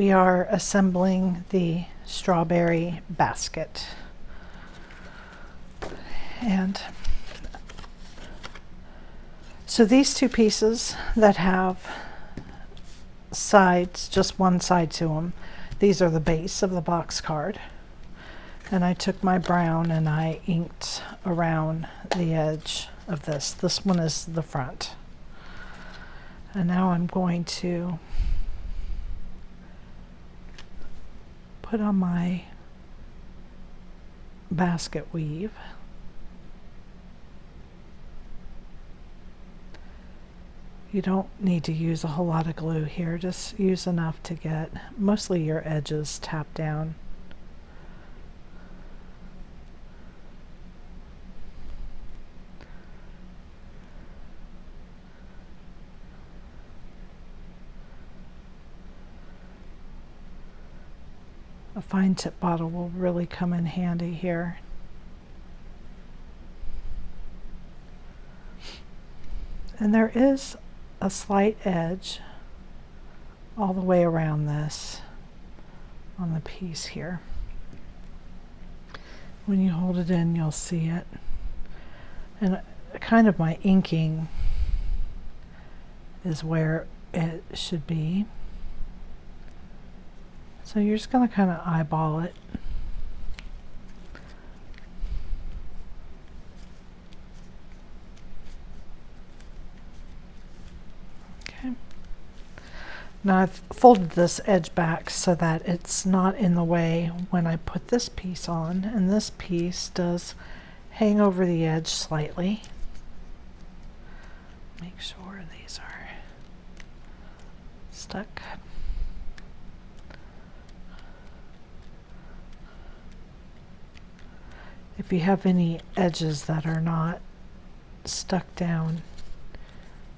We are assembling the strawberry basket. And so these two pieces that have sides, just one side to them, these are the base of the box card. And I took my brown and I inked around the edge of this. This one is the front. And now I'm going to put on my basket weave. You don't need to use a whole lot of glue here, just use enough to get mostly your edges tapped down. A fine tip bottle will really come in handy here. And there is a slight edge all the way around this on the piece here. When you hold it in, you'll see it. And kind of my inking is where it should be. So you're just going to kind of eyeball it. Okay. Now I've folded this edge back so that it's not in the way when I put this piece on, and this piece does hang over the edge slightly. Make sure these are stuck. If you have any edges that are not stuck down,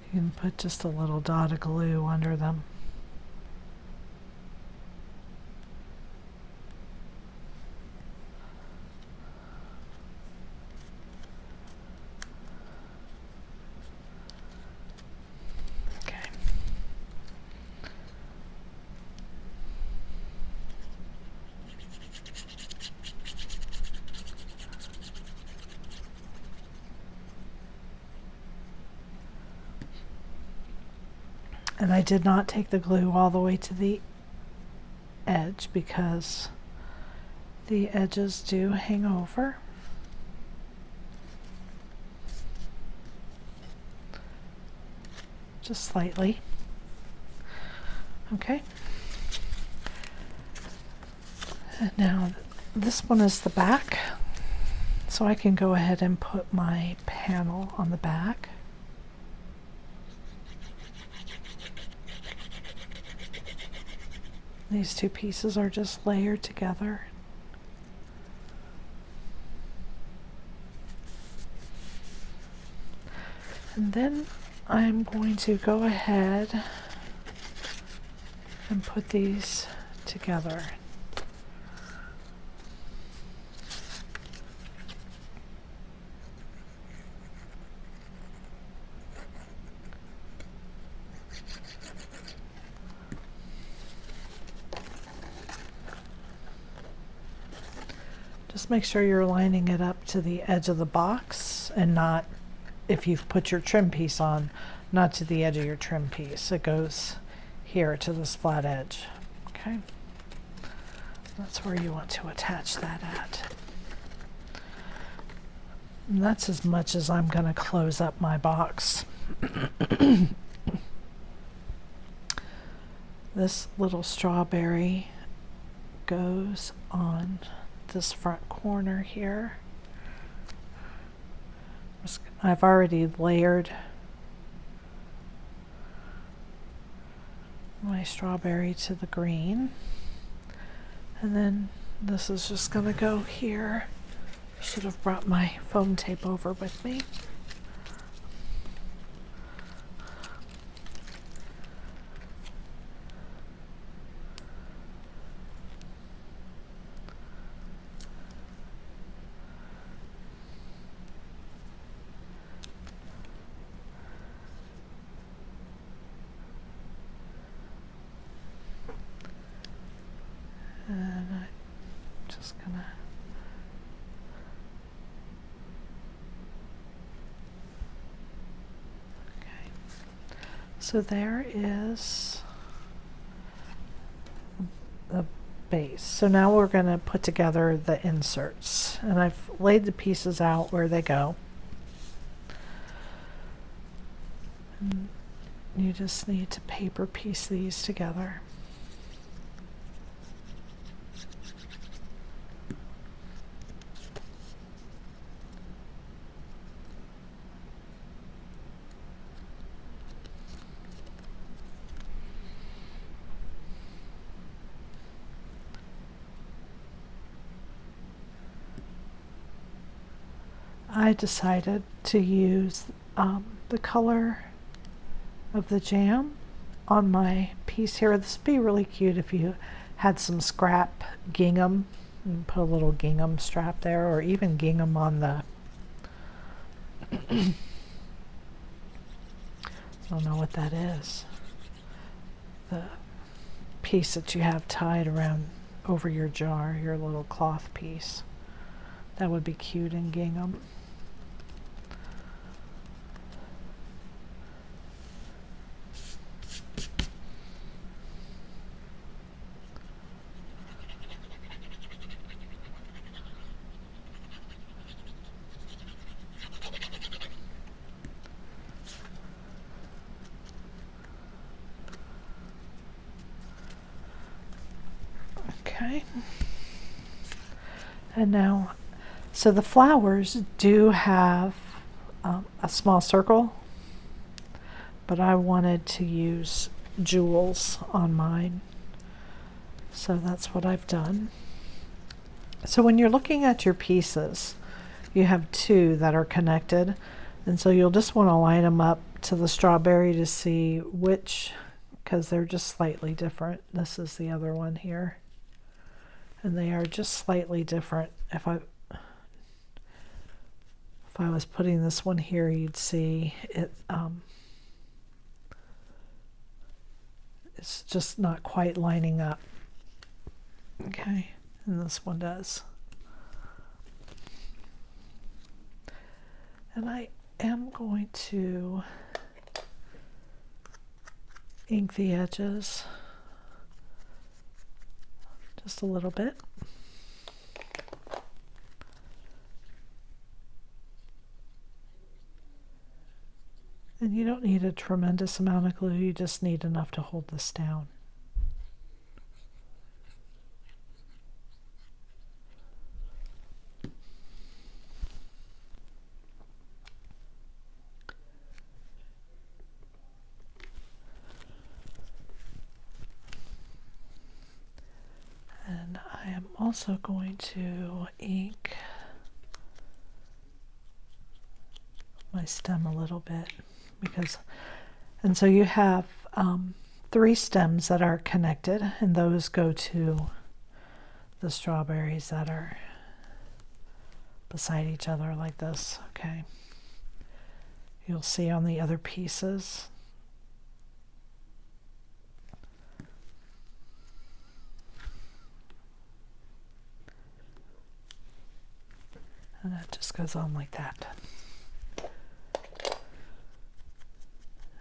you can put just a little dot of glue under them. And I did not take the glue all the way to the edge because the edges do hang over. Just slightly. Okay. And now this one is the back. So I can go ahead and put my panel on the back. These two pieces are just layered together. And then I'm going to go ahead and put these together. Just make sure you're lining it up to the edge of the box and not, if you've put your trim piece on, not to the edge of your trim piece. It goes here to this flat edge. Okay, that's where you want to attach that at. And that's as much as I'm going to close up my box. This little strawberry goes on this front corner here. I've already layered my strawberry to the green, and then this is just going to go here. Should have brought my foam tape over with me. And I'm just gonna so there is the base. So now we're going to put together the inserts, and I've laid the pieces out where they go. And you just need to paper piece these together. I decided to use the color of the jam on my piece here. This would be really cute if you had some scrap gingham and put a little gingham strap there, or even gingham on the I don't know what that is. The piece that you have tied around over your jar, your little cloth piece. That would be cute in gingham. Okay. And now, so the flowers do have a small circle, but I wanted to use jewels on mine. So that's what I've done. So when you're looking at your pieces, you have two that are connected, and so you'll just want to line them up to the strawberry to see which, because they're just slightly different. This is the other one here, and they are just slightly different. If I was putting this one here, you'd see it it's just not quite lining up. Okay, and this one does. And I am going to ink the edges just a little bit. And you don't need a tremendous amount of glue, you just need enough to hold this down. And I am also going to ink my stem a little bit, because, and so you have 3 stems that are connected, and those go to the strawberries that are beside each other like this. Okay, you'll see on the other pieces. And it just goes on like that.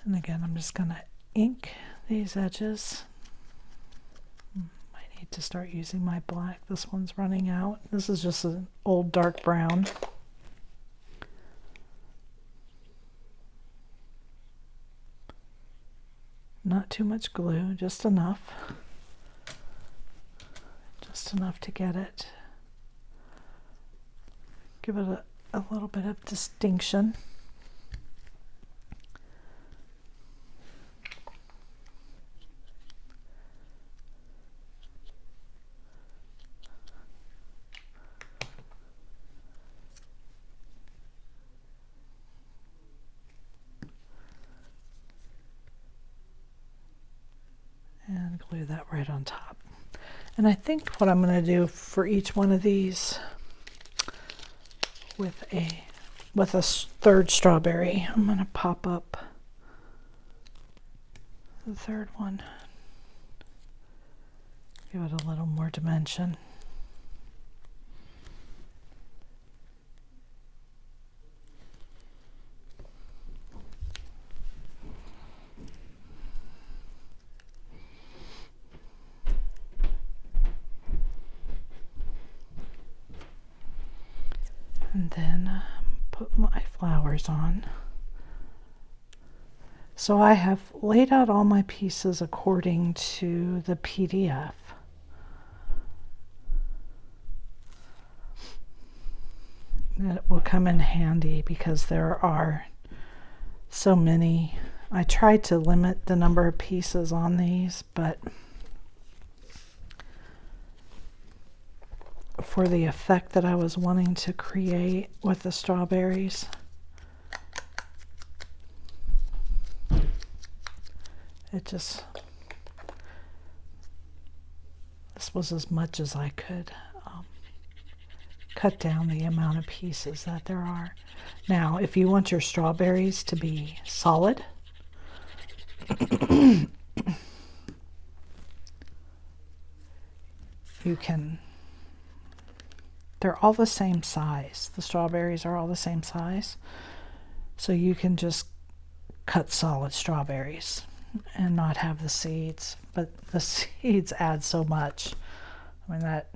And again, I'm just going to ink these edges. I need to start using my black. This one's running out. This is just an old dark brown. Not too much glue, just enough. Just enough to get it. Give it a little bit of distinction. And glue that right on top. And I think what I'm going to do for each one of these with a third strawberry, I'm going to pop up the third one. Give it a little more dimension. And then put my flowers on. So I have laid out all my pieces according to the PDF. It will come in handy because there are so many. I tried to limit the number of pieces on these, but for the effect that I was wanting to create with the strawberries, this was as much as I could cut down the amount of pieces that there are. Now, if you want your strawberries to be solid, you can, they're all the same size. The strawberries are all the same size. So you can just cut solid strawberries and not have the seeds. But the seeds add so much. I mean, that.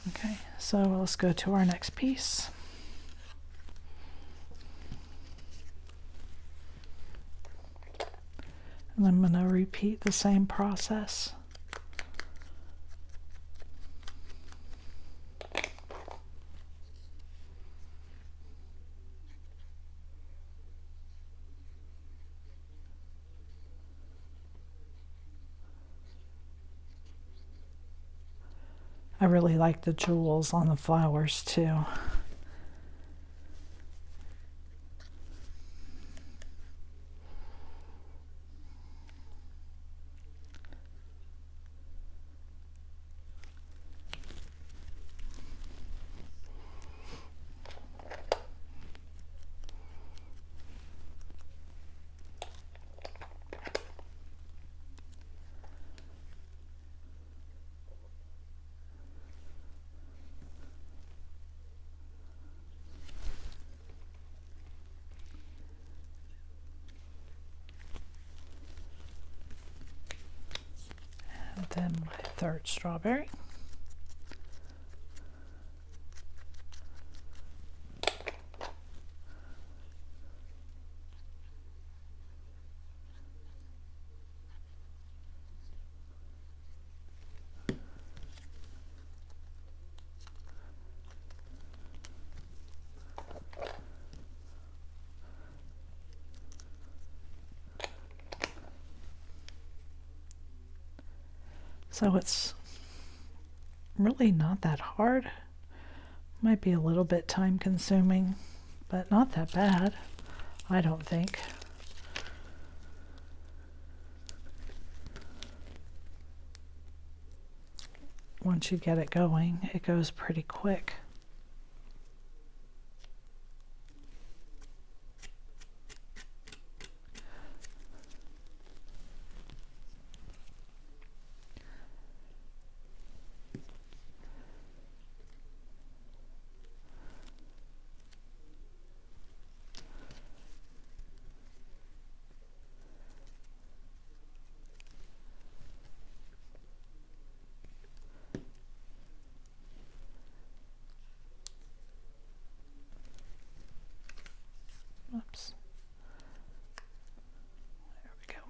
Okay, so let's go to our next piece. And I'm going to repeat the same process. I really like the jewels on the flowers too. And then my third strawberry. So it's really not that hard. Might be a little bit time consuming, but not that bad, I don't think. Once you get it going, it goes pretty quick. Oops. There we go.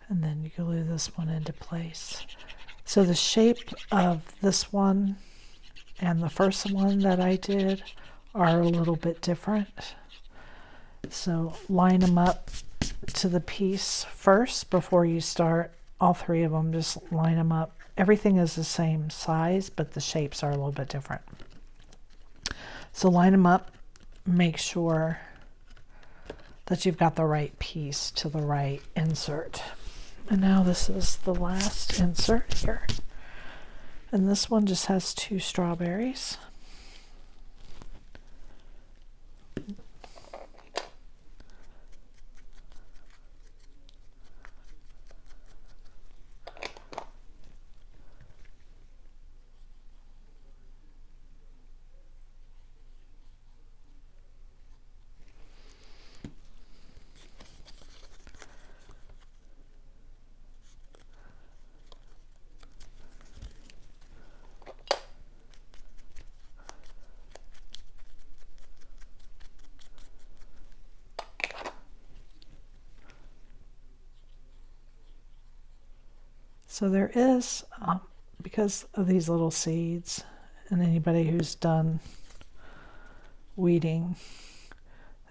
And then you glue this one into place. So the shape of this one and the first one that I did are a little bit different. So line them up to the piece first before you start. All three of them, just line them up. Everything is the same size, but the shapes are a little bit different. So line them up. Make sure that you've got the right piece to the right insert. And now this is the last insert here. And this one just has 2 strawberries. So there is, because of these little seeds, and anybody who's done weeding,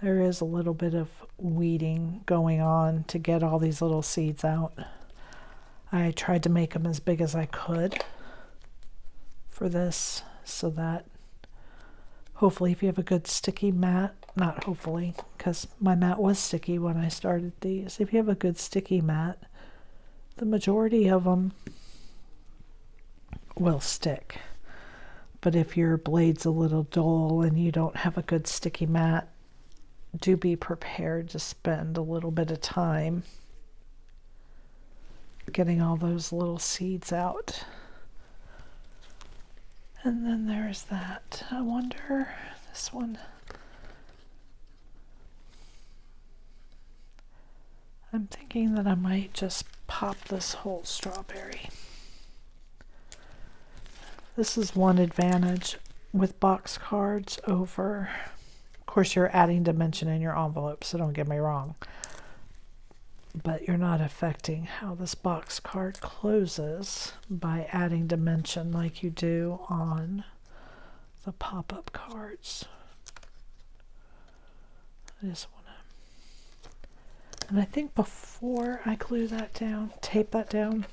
there is a little bit of weeding going on to get all these little seeds out. I tried to make them as big as I could for this, so that hopefully if you have a good sticky mat, not hopefully, because my mat was sticky when I started these, if you have a good sticky mat, the majority of them will stick. But if your blade's a little dull and you don't have a good sticky mat, do be prepared to spend a little bit of time getting all those little seeds out. And then there's that. I wonder, this one, I'm thinking that I might just pop this whole strawberry. This is one advantage with box cards over, of course you're adding dimension in your envelope, so don't get me wrong, but you're not affecting how this box card closes by adding dimension like you do on the pop-up cards. I just want to, and I think before I glue that down, tape that down,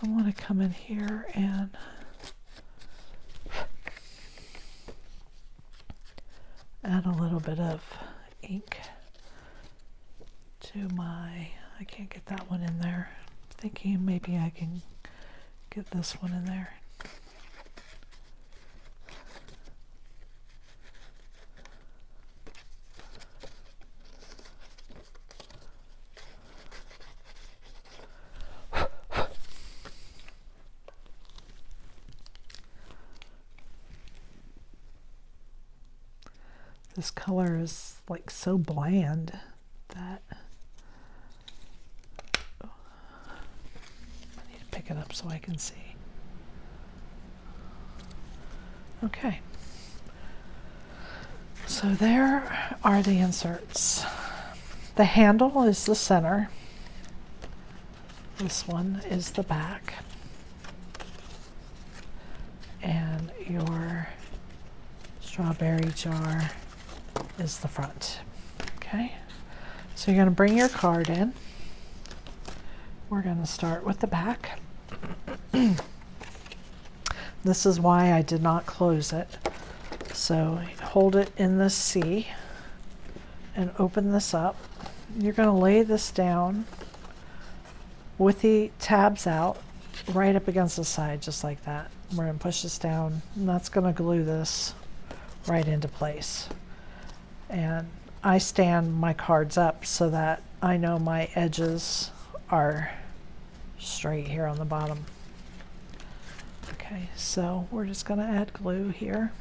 I want to come in here and add a little bit of ink to my, I can't get that one in there. I'm thinking maybe I can get this one in there. This color is like so bland that I need to pick it up so I can see. Okay, so there are the inserts. The handle is the center. This one is the back. And your strawberry jar is the front. Okay, so you're going to bring your card in. We're going to start with the back. This is why I did not close it. So hold it in the C and open this up. You're going to lay this down with the tabs out right up against the side, just like that. We're going to push this down, and that's going to glue this right into place. And I stand my cards up so that I know my edges are straight here on the bottom. Okay, so we're just going to add glue here.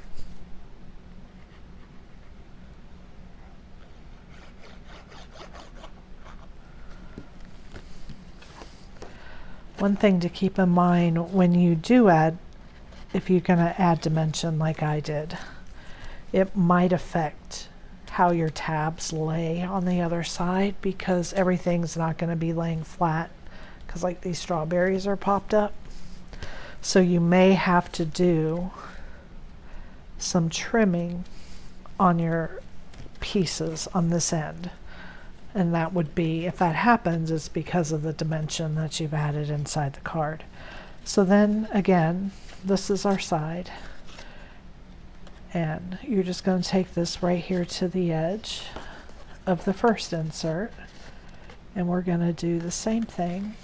One thing to keep in mind when you do add, if you're going to add dimension like I did, it might affect how your tabs lay on the other side, because everything's not going to be laying flat, because like these strawberries are popped up. So you may have to do some trimming on your pieces on this end. And that would be, if that happens, it's because of the dimension that you've added inside the card. So then again, this is our side. And you're just going to take this right here to the edge of the first insert. And we're going to do the same thing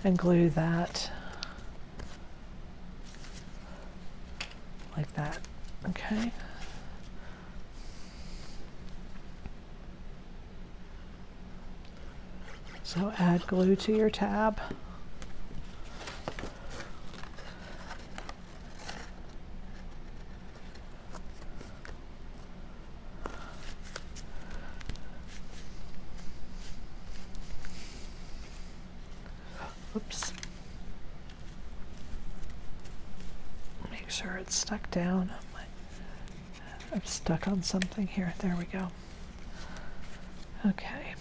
and glue that like that. Okay. So add glue to your tab. Oops. Make sure it's stuck down. I'm stuck on something here. There we go. Okay.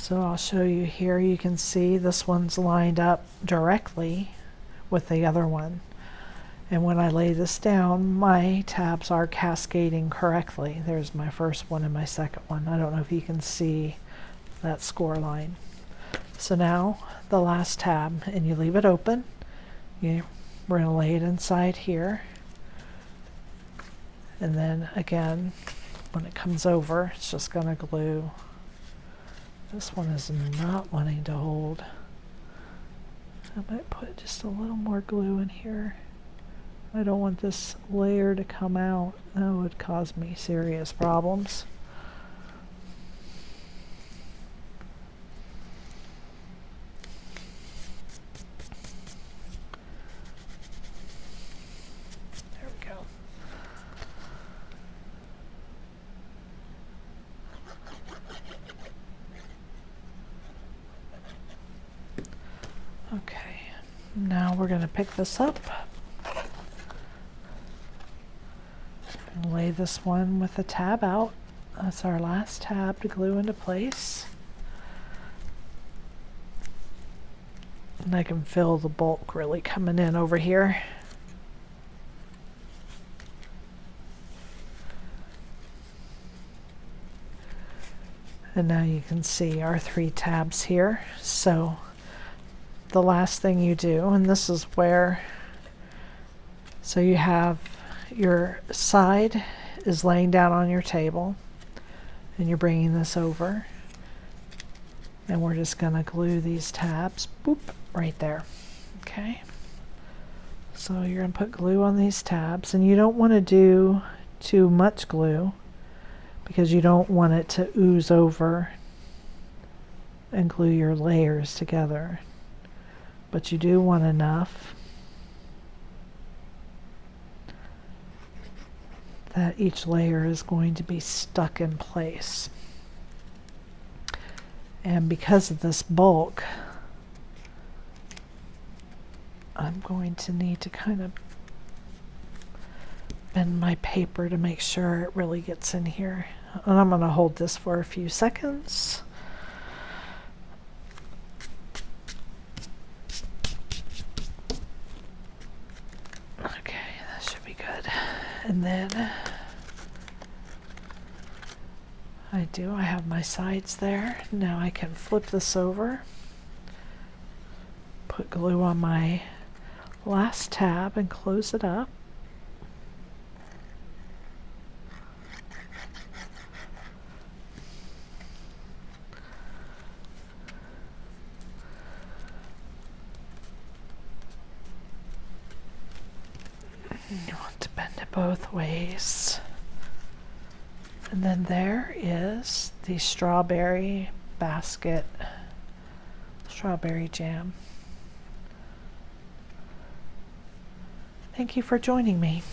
So I'll show you here. You can see this one's lined up directly with the other one. And when I lay this down, my tabs are cascading correctly. There's my first one and my second one. I don't know if you can see that score line. So now the last tab, and you leave it open. We're going to lay it inside here. And then again, when it comes over, it's just going to glue. This one is not wanting to hold. I might put just a little more glue in here. I don't want this layer to come out. That would cause me serious problems. There we go. Okay, now we're going to pick this up. Lay this one with the tab out. That's our last tab to glue into place. And I can feel the bulk really coming in over here. And now you can see our 3 tabs here. So the last thing you do, and this is where, so you have your side is laying down on your table, and you're bringing this over, and we're just going to glue these tabs, boop, right there. Okay, so you're going to put glue on these tabs, and you don't want to do too much glue because you don't want it to ooze over and glue your layers together, but you do want enough that each layer is going to be stuck in place. And because of this bulk, I'm going to need to kind of bend my paper to make sure it really gets in here. And I'm going to hold this for a few seconds. Okay, that should be good. And then I have my sides there. Now I can flip this over, put glue on my last tab and close it up. You want to bend it both ways. And then there is the strawberry basket, strawberry jam. Thank you for joining me.